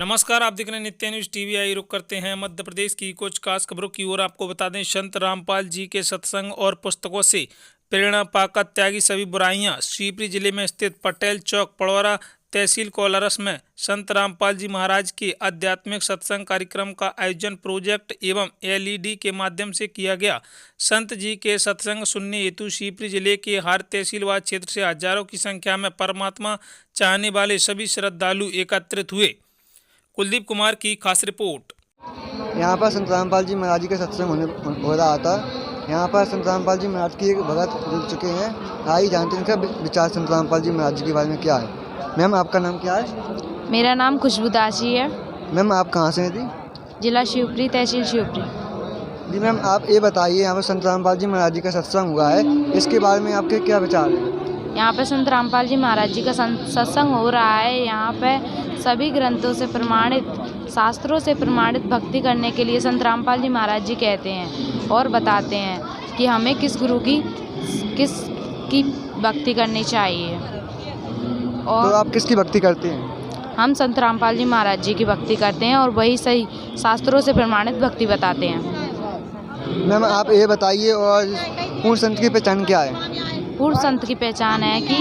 नमस्कार, आप देख रहे हैं नित्य न्यूज टीवी। आई रुक करते हैं मध्य प्रदेश की कुछ खास खबरों की ओर। आपको बता दें, संत रामपाल जी के सत्संग और पुस्तकों से प्रेरणा पाकर त्यागी सभी बुराइयां। शिवपुरी जिले में स्थित पटेल चौक पड़ौरा तहसील कोलारस में संत रामपाल जी महाराज के आध्यात्मिक सत्संग कार्यक्रम का आयोजन प्रोजेक्ट एवं LED के माध्यम से किया गया। संत जी के सत्संग सुनने हेतु शिवपुरी जिले के हर तहसील व क्षेत्र से हजारों की संख्या में परमात्मा चाहने वाले सभी श्रद्धालु एकत्रित हुए। कुलदीप कुमार की खास रिपोर्ट। यहाँ पर संत रामपाल जी महाराज जी का सत्संग हो रहा था। यहाँ पर संत रामपाल जी महाराज की एक भगत जुड़ चुके हैं। आइए जानते हैं इनका विचार संत रामपाल जी महाराज जी के बारे में क्या है। मैम, आपका नाम क्या है? मेरा नाम खुशबू दासी है। मैम, आप कहाँ से हैं जी? जिला शिवपुरी, तहसील शिवपुरी। जी मैम, आप ये बताइए, यहाँ पर संत रामपाल जी महाराज जी का सत्संग हुआ है, इसके बारे में आपके क्या विचार हैं? यहाँ पे संत रामपाल जी महाराज जी का सत्संग हो रहा है। यहाँ पे सभी ग्रंथों से प्रमाणित, शास्त्रों से प्रमाणित भक्ति करने के लिए संत रामपाल जी महाराज जी कहते हैं और बताते हैं कि हमें किस गुरु की भक्ति करनी चाहिए। और तो आप किसकी भक्ति करते हैं? हम संत रामपाल जी महाराज जी की भक्ति करते हैं और वही सही शास्त्रों से प्रमाणित भक्ति बताते हैं। मैम, आप ये बताइए, और पूर्ण संत की पहचान क्या है? पूर्व संत की पहचान है कि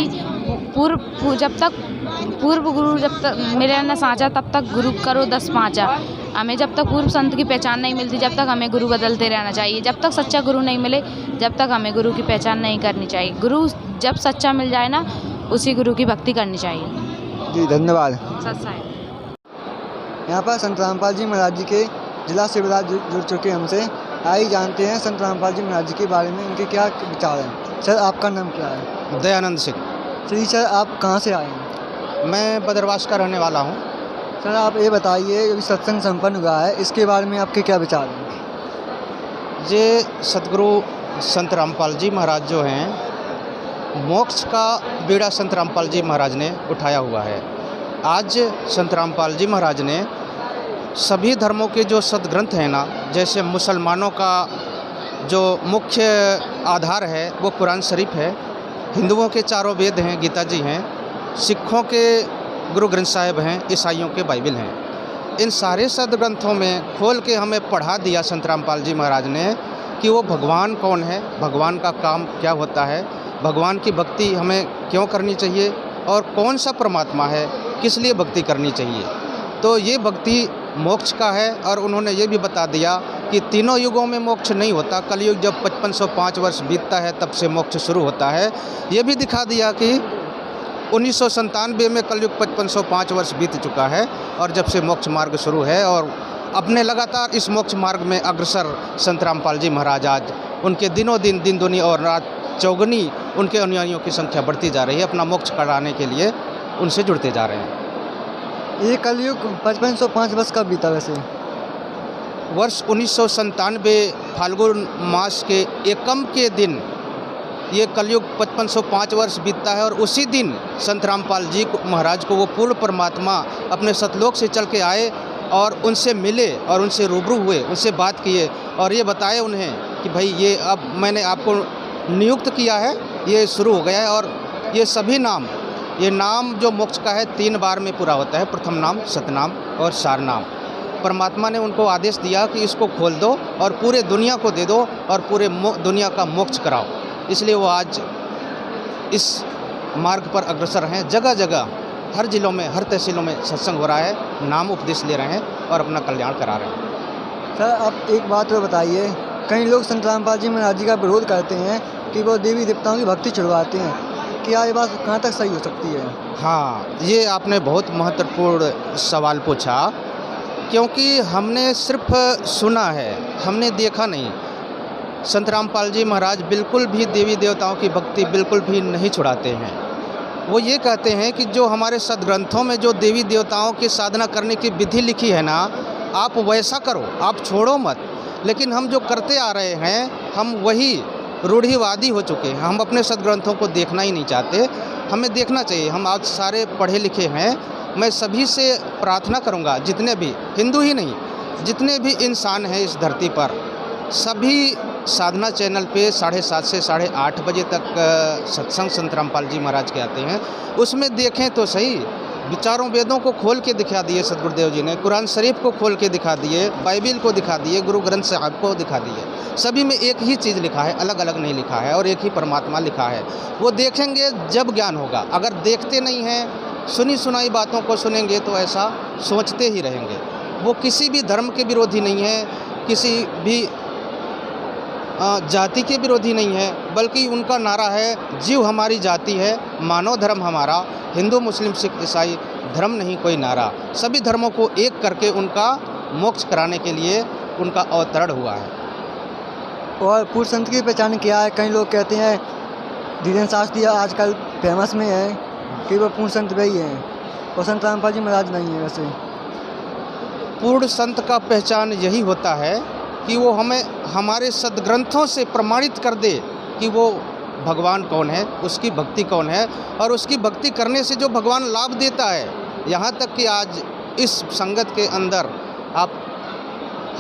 पूर्व गुरु जब तक मिले न साँचा, तब तक गुरु करो 10 पाँचा। हमें जब तक पूर्व संत की पहचान नहीं मिलती, जब तक हमें गुरु बदलते रहना चाहिए। जब तक सच्चा गुरु नहीं मिले, जब तक हमें गुरु की पहचान नहीं करनी चाहिए। गुरु जब सच्चा मिल जाए ना, उसी गुरु की भक्ति करनी चाहिए। जी धन्यवाद। सच्चा है। यहाँ पर संत रामपाल जी महाराज जी के जिला शिवराज जुड़ चुके हैं हमसे। आइए जानते हैं संत रामपाल जी महाराज जी के बारे में उनके क्या विचार हैं। सर, आपका नाम क्या है? दयानंद सिंह। जी सर, आप कहाँ से आए हैं? मैं बदरवास का रहने वाला हूँ। सर, आप ये बताइए, अभी सत्संग संपन्न हुआ है, इसके बारे में आपके क्या विचार हैं? ये सतगुरु संत रामपाल जी महाराज जो हैं, मोक्ष का बीड़ा संत रामपाल जी महाराज ने उठाया हुआ है। आज संत रामपाल जी महाराज ने सभी धर्मों के जो सदग्रंथ हैं ना, जैसे मुसलमानों का जो मुख्य आधार है वो कुरान शरीफ है, हिंदुओं के चारों वेद हैं, गीता जी हैं, सिखों के गुरु ग्रंथ साहिब हैं, ईसाइयों के बाइबल हैं। इन सारे सदग्रंथों में खोल के हमें पढ़ा दिया संत रामपाल जी महाराज ने कि वो भगवान कौन है, भगवान का काम क्या होता है, भगवान की भक्ति हमें क्यों करनी चाहिए और कौन सा परमात्मा है, किस लिए भक्ति करनी चाहिए। तो ये भक्ति मोक्ष का है। और उन्होंने ये भी बता दिया कि तीनों युगों में मोक्ष नहीं होता, कलयुग जब 5505 वर्ष बीतता है तब से मोक्ष शुरू होता है। ये भी दिखा दिया कि 1997 में कलयुग 5505 वर्ष बीत चुका है और जब से मोक्ष मार्ग शुरू है। और अपने लगातार इस मोक्ष मार्ग में अग्रसर संत रामपाल जी महाराज आज उनके दिनों दिन, दिन दुनी और रात चौगुनी उनके अनुयायियों की संख्या बढ़ती जा रही है। अपना मोक्ष कराने के लिए उनसे जुड़ते जा रहे हैं। ये कलयुग 5505 वर्ष कब बीता? वैसे वर्ष 1997 फाल्गुन मास के एकम के दिन ये कलयुग 5505 वर्ष बीतता है। और उसी दिन संत रामपाल जी महाराज को वो पूर्ण परमात्मा अपने सतलोक से चल के आए और उनसे मिले और उनसे रूबरू हुए, उनसे बात किए और ये बताए उन्हें कि भाई ये अब मैंने आपको नियुक्त किया है, ये शुरू हो गया है। और ये सभी नाम, ये नाम जो मोक्ष का है 3 बार में पूरा होता है। प्रथम नाम, सतनाम और सार नाम। परमात्मा ने उनको आदेश दिया कि इसको खोल दो और पूरे दुनिया को दे दो और पूरे दुनिया का मोक्ष कराओ। इसलिए वो आज इस मार्ग पर अग्रसर हैं। जगह जगह, हर जिलों में, हर तहसीलों में सत्संग हो रहा है, नाम उपदेश ले रहे हैं और अपना कल्याण करा रहे हैं। सर, आप एक बात तो बताइए, कई लोग संत रामपाल जी महाराज जी का विरोध करते हैं कि वो देवी देवताओं की भक्ति छुड़वाते हैं। क्या ये बात कहाँ तक सही हो सकती है? हाँ, ये आपने बहुत महत्वपूर्ण सवाल पूछा, क्योंकि हमने सिर्फ सुना है, हमने देखा नहीं। संत रामपाल जी महाराज बिल्कुल भी देवी देवताओं की भक्ति बिल्कुल भी नहीं छुड़ाते हैं। वो ये कहते हैं कि जो हमारे सदग्रंथों में जो देवी देवताओं की साधना करने की विधि लिखी है ना, आप वैसा करो, आप छोड़ो मत। लेकिन हम जो करते आ रहे हैं, हम वही रूढ़िवादी हो चुके हैं। हम अपने सदग्रंथों को देखना ही नहीं चाहते। हमें देखना चाहिए। हम आज सारे पढ़े लिखे हैं। मैं सभी से प्रार्थना करूंगा, जितने भी, हिंदू ही नहीं, जितने भी इंसान हैं इस धरती पर, सभी साधना चैनल पे 7:30 से 8:30 बजे तक सत्संग संत रामपाल जी महाराज के आते हैं। उसमें देखें तो सही, विचारों वेदों को खोल के दिखा दिए सदगुरुदेव जी ने, कुरान शरीफ को खोल के दिखा दिए, बाइबिल को दिखा दिए, गुरु ग्रंथ साहब को दिखा दिए। सभी में एक ही चीज़ लिखा है, अलग अलग नहीं लिखा है, और एक ही परमात्मा लिखा है। वो देखेंगे जब ज्ञान होगा। अगर देखते नहीं हैं, सुनी सुनाई बातों को सुनेंगे तो ऐसा सोचते ही रहेंगे। वो किसी भी धर्म के विरोधी नहीं है, किसी भी जाति के विरोधी नहीं है, बल्कि उनका नारा है जीव हमारी जाति है, मानव धर्म हमारा, हिंदू मुस्लिम सिख ईसाई धर्म नहीं कोई नारा। सभी धर्मों को एक करके उनका मोक्ष कराने के लिए उनका अवतरण हुआ है। और पूर्ण संत की पहचान क्या है? कई लोग कहते हैं धीरेन्द्र शास्त्री आजकल फेमस में है कि वो पूर्ण संत वही हैं, और संत रामपाल जी महाराज नहीं है। वैसे पूर्ण संत का पहचान यही होता है कि वो हमें हमारे सदग्रंथों से प्रमाणित कर दे कि वो भगवान कौन है, उसकी भक्ति कौन है, और उसकी भक्ति करने से जो भगवान लाभ देता है। यहाँ तक कि आज इस संगत के अंदर आप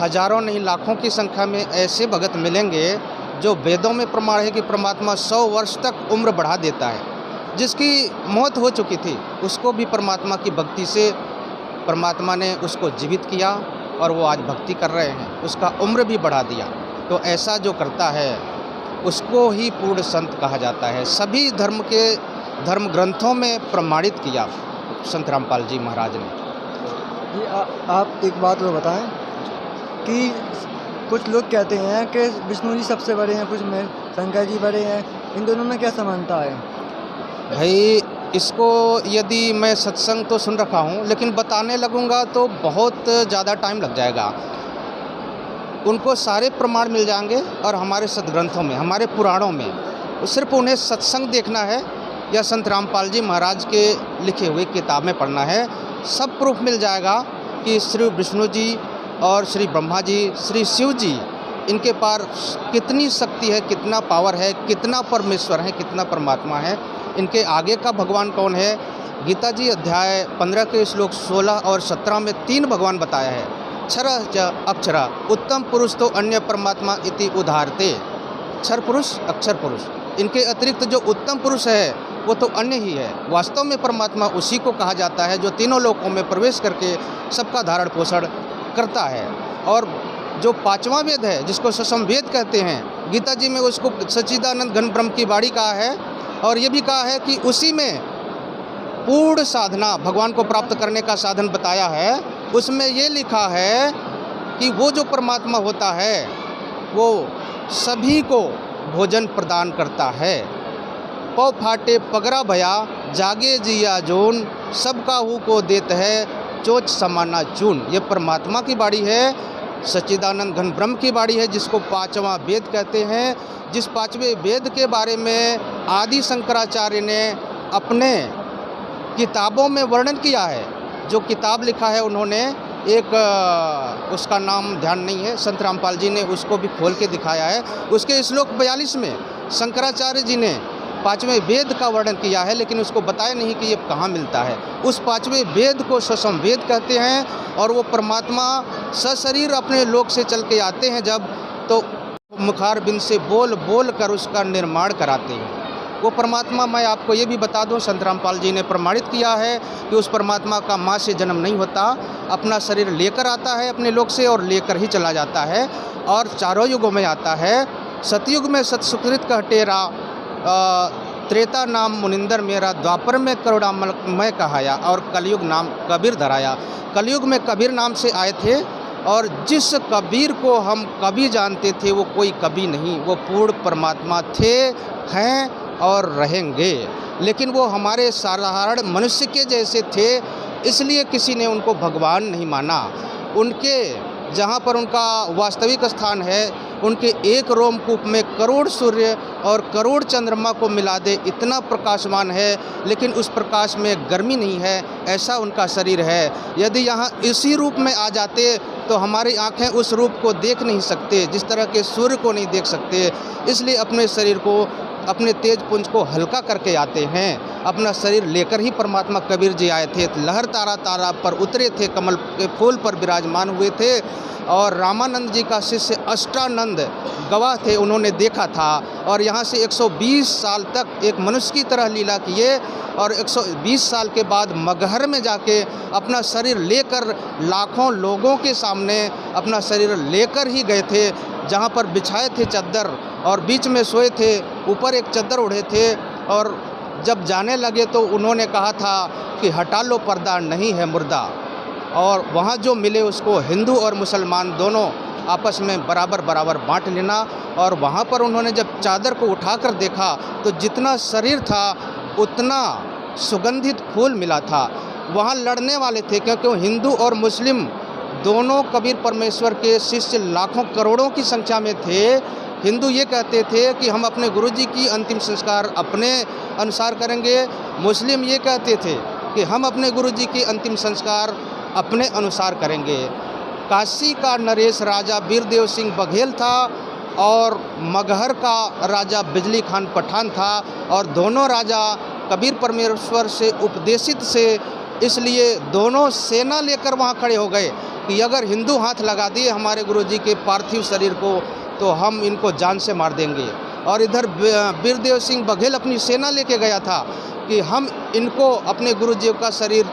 हजारों नहीं लाखों की संख्या में ऐसे भगत मिलेंगे जो वेदों में प्रमाण है कि परमात्मा 100 वर्ष तक उम्र बढ़ा देता है। जिसकी मौत हो चुकी थी उसको भी परमात्मा की भक्ति से परमात्मा ने उसको जीवित किया, और वो आज भक्ति कर रहे हैं, उसका उम्र भी बढ़ा दिया। तो ऐसा जो करता है उसको ही पूर्ण संत कहा जाता है। सभी धर्म के धर्म ग्रंथों में प्रमाणित किया संत रामपाल जी महाराज ने। जी आप एक बात वो बताएं कि कुछ लोग कहते हैं कि विष्णु जी सबसे बड़े हैं, कुछ में शंकर जी बड़े हैं, इन दोनों में क्या समानता है? भाई इसको यदि मैं सत्संग तो सुन रखा हूँ, लेकिन बताने लगूंगा तो बहुत ज़्यादा टाइम लग जाएगा। उनको सारे प्रमाण मिल जाएंगे, और हमारे सदग्रंथों में, हमारे पुराणों में सिर्फ उन्हें सत्संग देखना है या संत रामपाल जी महाराज के लिखे हुए किताबें पढ़ना है। सब प्रूफ मिल जाएगा कि श्री विष्णु जी और श्री ब्रह्मा जी, श्री शिव जी, इनके पास कितनी शक्ति है, कितना पावर है, कितना परमेश्वर है, कितना परमात्मा है, इनके आगे का भगवान कौन है। गीता जी अध्याय 15 के श्लोक 16 और 17 में 3 भगवान बताया है। क्षर च अक्षरा उत्तम पुरुष तो अन्य परमात्मा इति उदाहरते। क्षर पुरुष, अक्षर पुरुष, इनके अतिरिक्त जो उत्तम पुरुष है वो तो अन्य ही है। वास्तव में परमात्मा उसी को कहा जाता है जो तीनों लोकों में प्रवेश करके सबका धारण पोषण करता है। और जो 5वां वेद है जिसको ससम वेद कहते हैं, गीता जी में उसको सच्चिदानंद घन ब्रह्म की वाणी कहा है, और ये भी कहा है कि उसी में पूर्ण साधना भगवान को प्राप्त करने का साधन बताया है। उसमें ये लिखा है कि वो जो परमात्मा होता है वो सभी को भोजन प्रदान करता है। पौ फाटे पगरा भया जागे जिया जोन, सबका हु को देत है चोच समाना चून। ये परमात्मा की बाड़ी है, सच्चिदानंद घन ब्रह्म की बाड़ी है, जिसको 5वां वेद कहते हैं। जिस 5वें वेद के बारे में आदि शंकराचार्य ने अपने किताबों में वर्णन किया है। जो किताब लिखा है उन्होंने एक उसका नाम ध्यान नहीं है, संत रामपाल जी ने उसको भी खोल के दिखाया है। उसके श्लोक 42 में शंकराचार्य जी ने 5वें वेद का वर्णन किया है, लेकिन उसको बताया नहीं कि ये कहाँ मिलता है। उस 5वें वेद को ससम वेद कहते हैं, और वो परमात्मा सशरीर अपने लोक से चल के आते हैं जब, तो मुखार बिंद से बोल बोल कर उसका निर्माण कराते हैं। वो परमात्मा, मैं आपको ये भी बता दूं, संत रामपाल जी ने प्रमाणित किया है कि उस परमात्मा का माँ से जन्म नहीं होता, अपना शरीर लेकर आता है अपने लोक से और लेकर ही चला जाता है, और चारों युगों में आता है। सतयुग में सत सुकृत कह टेरा, त्रेता नाम मुनिंदर मेरा, द्वापर में करुणामल मैं कहाया, और कलयुग नाम कबीर धराया। कलयुग में कबीर नाम से आए थे, और जिस कबीर को हम कभी जानते थे वो कोई कभी नहीं, वो पूर्ण परमात्मा थे, हैं और रहेंगे। लेकिन वो हमारे साधारण मनुष्य के जैसे थे, इसलिए किसी ने उनको भगवान नहीं माना। उनके जहाँ पर उनका वास्तविक स्थान है, उनके एक रोमकूप में करोड़ सूर्य और करोड़ चंद्रमा को मिला दे इतना प्रकाशमान है, लेकिन उस प्रकाश में गर्मी नहीं है, ऐसा उनका शरीर है। यदि यहाँ इसी रूप में आ जाते तो हमारी आँखें उस रूप को देख नहीं सकते, जिस तरह के सूर्य को नहीं देख सकते। इसलिए अपने शरीर को अपने तेज पुंज को हल्का करके आते हैं। अपना शरीर लेकर ही परमात्मा कबीर जी आए थे। लहर तारा तारा पर उतरे थे, कमल के फूल पर विराजमान हुए थे। और रामानंद जी का शिष्य अष्टानंद गवाह थे, उन्होंने देखा था। और यहाँ से 120 साल तक एक मनुष्य की तरह लीला किए और 120 साल के बाद मगहर में जाके अपना शरीर लेकर लाखों लोगों के सामने अपना शरीर लेकर ही गए थे, जहाँ पर बिछाए थे चद्दर और बीच में सोए थे, ऊपर एक चद्दर ओढ़े थे। और जब जाने लगे तो उन्होंने कहा था कि हटा लो पर्दा, नहीं है मुर्दा। और वहाँ जो मिले उसको हिंदू और मुसलमान दोनों आपस में बराबर बराबर बांट लेना। और वहाँ पर उन्होंने जब चादर को उठाकर देखा तो जितना शरीर था उतना सुगंधित फूल मिला था। वहाँ लड़ने वाले थे, क्योंकि हिंदू और मुस्लिम दोनों कबीर परमेश्वर के शिष्य लाखों करोड़ों की संख्या में थे। हिंदू ये कहते थे कि हम अपने गुरुजी की अंतिम संस्कार अपने अनुसार करेंगे, मुस्लिम ये कहते थे कि हम अपने गुरुजी की अंतिम संस्कार अपने अनुसार करेंगे। काशी का नरेश राजा वीरदेव सिंह बघेल था और मगहर का राजा बिजली खान पठान था। और दोनों राजा कबीर परमेश्वर से उपदेशित से, इसलिए दोनों सेना लेकर वहाँ खड़े हो गए कि अगर हिंदू हाथ लगा दिए हमारे गुरुजी के पार्थिव शरीर को तो हम इनको जान से मार देंगे। और इधर वीरदेव सिंह बघेल अपनी सेना लेके गया था कि हम इनको अपने गुरुजी का शरीर,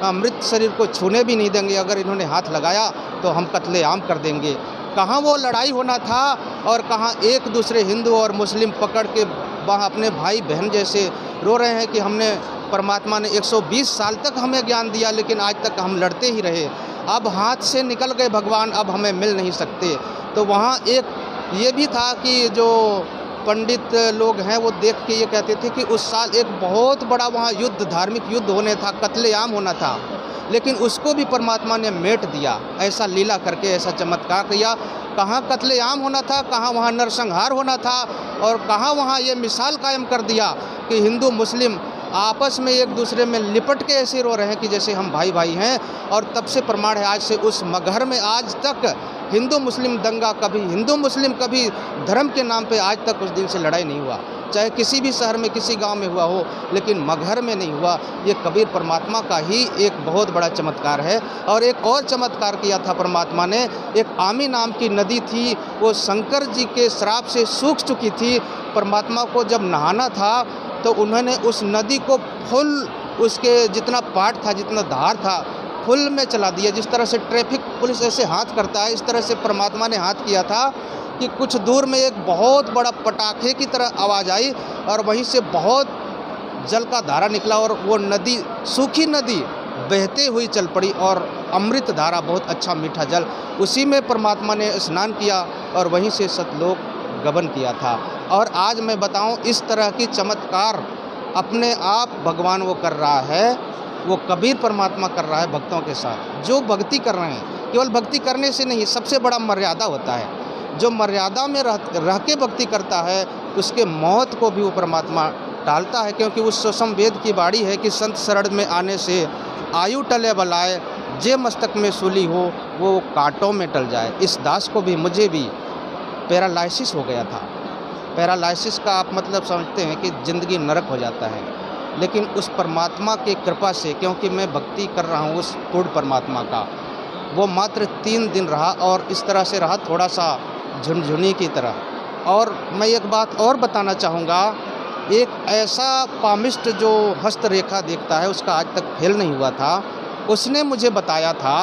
मृत शरीर को छूने भी नहीं देंगे, अगर इन्होंने हाथ लगाया तो हम कत्लेआम कर देंगे। कहाँ वो लड़ाई होना था और कहाँ एक दूसरे हिंदू और मुस्लिम पकड़ के वहाँ अपने भाई बहन जैसे रो रहे हैं कि हमने, परमात्मा ने 120 साल तक हमें ज्ञान दिया लेकिन आज तक हम लड़ते ही रहे, अब हाथ से निकल गए भगवान, अब हमें मिल नहीं सकते। तो वहाँ एक ये भी था कि जो पंडित लोग हैं वो देख के ये कहते थे कि उस साल एक बहुत बड़ा वहाँ युद्ध, धार्मिक युद्ध होने था, कत्लेआम होना था, लेकिन उसको भी परमात्मा ने मेट दिया। ऐसा लीला करके, ऐसा चमत्कार किया। कहाँ कत्लेआम होना था, कहाँ वहाँ नरसंहार होना था, और कहाँ वहाँ ये मिसाल कायम कर दिया कि हिंदू मुस्लिम आपस में एक दूसरे में लिपट के ऐसे रो रहे हैं कि जैसे हम भाई भाई हैं। और तब से प्रमाण है, आज से उस मगहर में आज तक हिंदू मुस्लिम दंगा, कभी हिंदू मुस्लिम कभी धर्म के नाम पे आज तक उस दिन से लड़ाई नहीं हुआ। चाहे किसी भी शहर में, किसी गांव में हुआ हो, लेकिन मगहर में नहीं हुआ। ये कबीर परमात्मा का ही एक बहुत बड़ा चमत्कार है। और एक और चमत्कार किया था परमात्मा ने। एक आमी नाम की नदी थी, वो शंकर जी के श्राप से सूख चुकी थी। परमात्मा को जब नहाना था तो उन्होंने उस नदी को फुल, उसके जितना पाट था, जितना धार था, फुल में चला दिया। जिस तरह से ट्रैफिक पुलिस ऐसे हाथ करता है, इस तरह से परमात्मा ने हाथ किया था कि कुछ दूर में एक बहुत बड़ा पटाखे की तरह आवाज़ आई और वहीं से बहुत जल का धारा निकला और वो नदी, सूखी नदी बहते हुई चल पड़ी और अमृत धारा, बहुत अच्छा मीठा जल, उसी में परमात्मा ने स्नान किया और वहीं से सतलोक गमन किया था। और आज मैं बताऊं, इस तरह की चमत्कार अपने आप भगवान वो कर रहा है, वो कबीर परमात्मा कर रहा है भक्तों के साथ। जो भक्ति कर रहे हैं, केवल भक्ति करने से नहीं, सबसे बड़ा मर्यादा होता है। जो मर्यादा में रह के भक्ति करता है उसके मौत को भी वो परमात्मा टालता है, क्योंकि उस सुषम वेद की बाड़ी है कि संत शरण में आने से आयु टले बलाए, जे मस्तक में सूली हो वो कांटों में टल जाए। इस दास को भी, मुझे भी पैरालाइसिस हो गया था। पैरालाइसिस का आप मतलब समझते हैं कि ज़िंदगी नरक हो जाता है, लेकिन उस परमात्मा के कृपा से, क्योंकि मैं भक्ति कर रहा हूँ उस पूर्ण परमात्मा का, वो मात्र 3 दिन रहा और इस तरह से रहा, थोड़ा सा झुनझुनी की तरह। और मैं एक बात और बताना चाहूँगा, एक ऐसा पामिस्ट जो हस्तरेखा देखता है उसका आज तक फेल नहीं हुआ था, उसने मुझे बताया था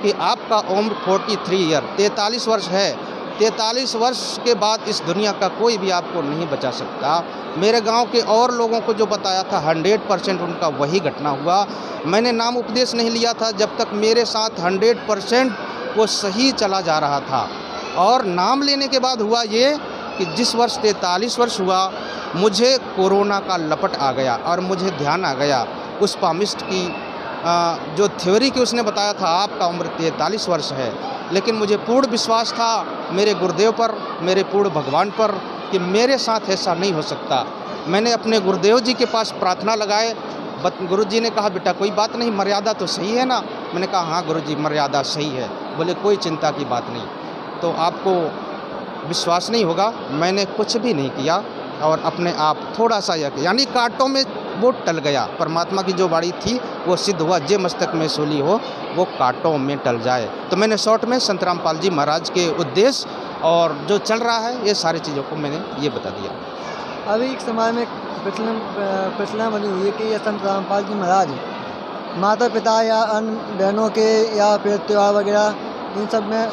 कि आपका उम्र 43 ईयर 43 वर्ष है, 43 वर्ष के बाद इस दुनिया का कोई भी आपको नहीं बचा सकता। मेरे गांव के और लोगों को जो बताया था 100% उनका वही घटना हुआ। मैंने नाम उपदेश नहीं लिया था जब तक मेरे साथ 100% वो सही चला जा रहा था। और नाम लेने के बाद हुआ ये कि जिस वर्ष 43 वर्ष हुआ, मुझे कोरोना का लपट आ गया और मुझे ध्यान आ गया उस पामिस्ट की जो थ्योरी की उसने बताया था आपका उम्र 43 वर्ष है। लेकिन मुझे पूर्ण विश्वास था मेरे गुरुदेव पर, मेरे पूर्ण भगवान पर, कि मेरे साथ ऐसा नहीं हो सकता। मैंने अपने गुरुदेव जी के पास प्रार्थना लगाए। गुरुजी ने कहा बेटा कोई बात नहीं, मर्यादा तो सही है ना। मैंने कहा हाँ गुरुजी मर्यादा सही है। बोले कोई चिंता की बात नहीं। तो आपको विश्वास नहीं होगा, मैंने कुछ भी नहीं किया और अपने आप थोड़ा सा यानी कांटों में वो टल गया। परमात्मा की जो वाणी थी वो सिद्ध हुआ, जे मस्तक में सूली हो वो कांटों में टल जाए। तो मैंने शॉर्ट में संत रामपाल जी महाराज के उद्देश्य और जो चल रहा है ये सारी चीज़ों को मैंने ये बता दिया। अभी एक समाज में प्रचलन बनी हुई है कि ये संत रामपाल जी महाराज माता पिता या अन्य बहनों के या फिर त्यौहार वगैरह इन सब में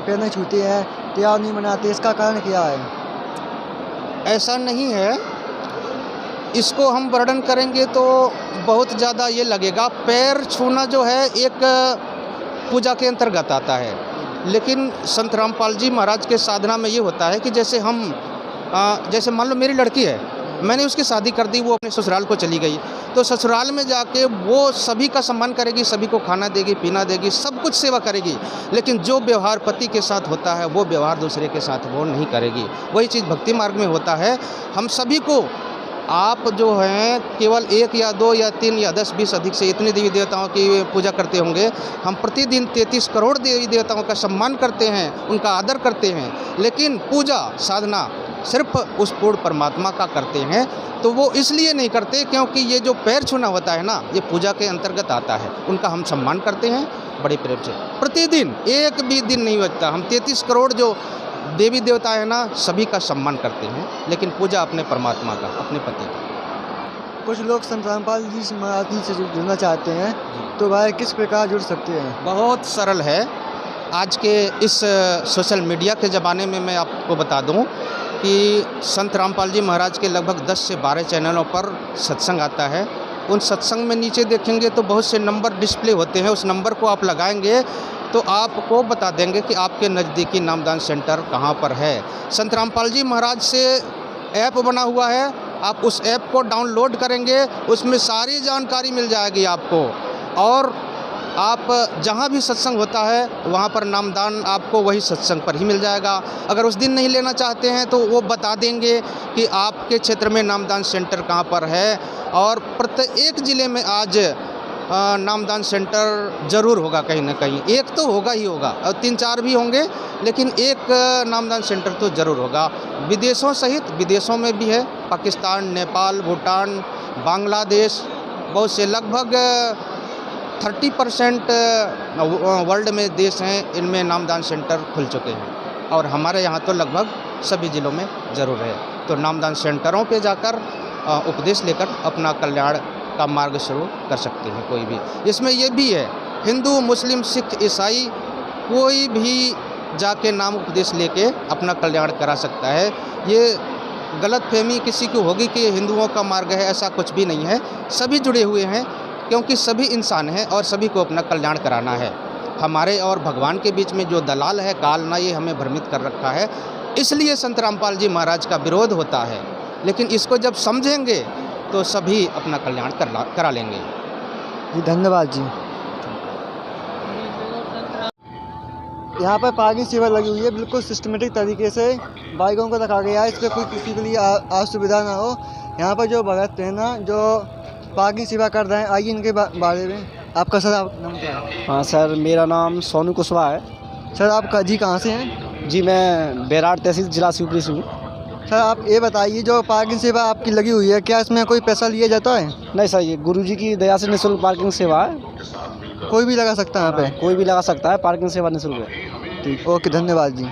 पैर नहीं छूते हैं, त्यौहार नहीं मनाते, इसका कारण क्या है? ऐसा नहीं है, इसको हम वर्णन करेंगे तो बहुत ज़्यादा ये लगेगा। पैर छूना जो है एक पूजा के अंतर्गत आता है, लेकिन संत रामपाल जी महाराज के साधना में ये होता है कि जैसे हम जैसे मान लो मेरी लड़की है, मैंने उसकी शादी कर दी, वो अपने ससुराल को चली गई, तो ससुराल में जाके वो सभी का सम्मान करेगी, सभी को खाना देगी, पीना देगी, सब कुछ सेवा करेगी, लेकिन जो व्यवहार पति के साथ होता है वो व्यवहार दूसरे के साथ वो नहीं करेगी। वही चीज़ भक्ति मार्ग में होता है। हम सभी को आप जो हैं केवल 1 या 2 या 3 या 10 20 अधिक से इतने देवी देवताओं की पूजा करते होंगे। हम प्रतिदिन 33 करोड़ देवी देवताओं का सम्मान करते हैं, उनका आदर करते हैं, लेकिन पूजा साधना सिर्फ उस पूर्ण परमात्मा का करते हैं। तो वो इसलिए नहीं करते क्योंकि ये जो पैर छूना होता है ना, ये पूजा के अंतर्गत आता है। उनका हम सम्मान करते हैं बड़े प्रेम से। प्रतिदिन एक भी दिन नहीं बचता, हम 33 करोड़ जो देवी देवता है ना, सभी का सम्मान करते हैं, लेकिन पूजा अपने परमात्मा का, अपने पति का। कुछ लोग संत रामपाल जी महाराज जी से जुड़ना चाहते हैं, तो भाई किस प्रकार जुड़ सकते हैं? बहुत सरल है। आज के इस सोशल मीडिया के ज़माने में मैं आपको बता दूं कि संत रामपाल जी महाराज के लगभग 10 से 12 चैनलों पर सत्संग आता है। उन सत्संग में नीचे देखेंगे तो बहुत से नंबर डिस्प्ले होते हैं। उस नंबर को आप लगाएंगे तो आपको बता देंगे कि आपके नज़दीकी नामदान सेंटर कहाँ पर है। संत रामपाल जी महाराज से ऐप बना हुआ है, आप उस ऐप को डाउनलोड करेंगे, उसमें सारी जानकारी मिल जाएगी आपको। और आप जहाँ भी सत्संग होता है वहाँ पर नामदान आपको वही सत्संग पर ही मिल जाएगा। अगर उस दिन नहीं लेना चाहते हैं तो वो बता देंगे कि आपके क्षेत्र में नामदान सेंटर कहाँ पर है। और प्रत्येक ज़िले में आज नामदान सेंटर ज़रूर होगा, कहीं ना कहीं एक तो होगा ही होगा, और 3-4 भी होंगे, लेकिन एक नामदान सेंटर तो ज़रूर होगा। विदेशों सहित विदेशों में भी है, पाकिस्तान, नेपाल, भूटान, बांग्लादेश, बहुत से लगभग 30% वर्ल्ड में देश हैं, इनमें नामदान सेंटर खुल चुके हैं। और हमारे यहाँ तो लगभग सभी ज़िलों में ज़रूर है। तो नामदान सेंटरों पे जाकर उपदेश लेकर अपना कल्याण का मार्ग शुरू कर सकते हैं कोई भी। इसमें ये भी है, हिंदू, मुस्लिम, सिख, ईसाई कोई भी जाके नाम उपदेश लेके अपना कल्याण करा सकता है। ये गलतफहमी किसी को होगी कि हिंदुओं का मार्ग है, ऐसा कुछ भी नहीं है। सभी जुड़े हुए हैं, क्योंकि सभी इंसान हैं और सभी को अपना कल्याण कराना है। हमारे और भगवान के बीच में जो दलाल है काल ना, ये हमें भ्रमित कर रखा है। इसलिए संत रामपाल जी महाराज का विरोध होता है, लेकिन इसको जब समझेंगे तो सभी अपना कल्याण करा लेंगे। जी धन्यवाद जी। यहाँ पर पार्किंग सेवा लगी हुई है, बिल्कुल सिस्टमेटिक तरीके से बाइकों को रखा गया है, इस पर कोई किसी के लिए असुविधा ना हो। यहाँ पर जो भगत हैं ना, जो पार्किंग सेवा कर रहे हैं, आइए इनके बारे में। आपका सर आप नाम क्या है? हाँ सर, मेरा नाम सोनू कुशवाहा है। सर आपका जी कहाँ से हैं? जी मैं बेराट तहसील जिला शिवपुरी से हूँ। सर आप ये बताइए, जो पार्किंग सेवा आपकी लगी हुई है, क्या इसमें कोई पैसा लिया जाता है? नहीं सर, ये गुरुजी की दया से निःशुल्क पार्किंग सेवा है। कोई भी लगा सकता है यहाँ पे? कोई भी लगा सकता है, पार्किंग सेवा निःशुल्क है। ठीक, ओके, धन्यवाद जी।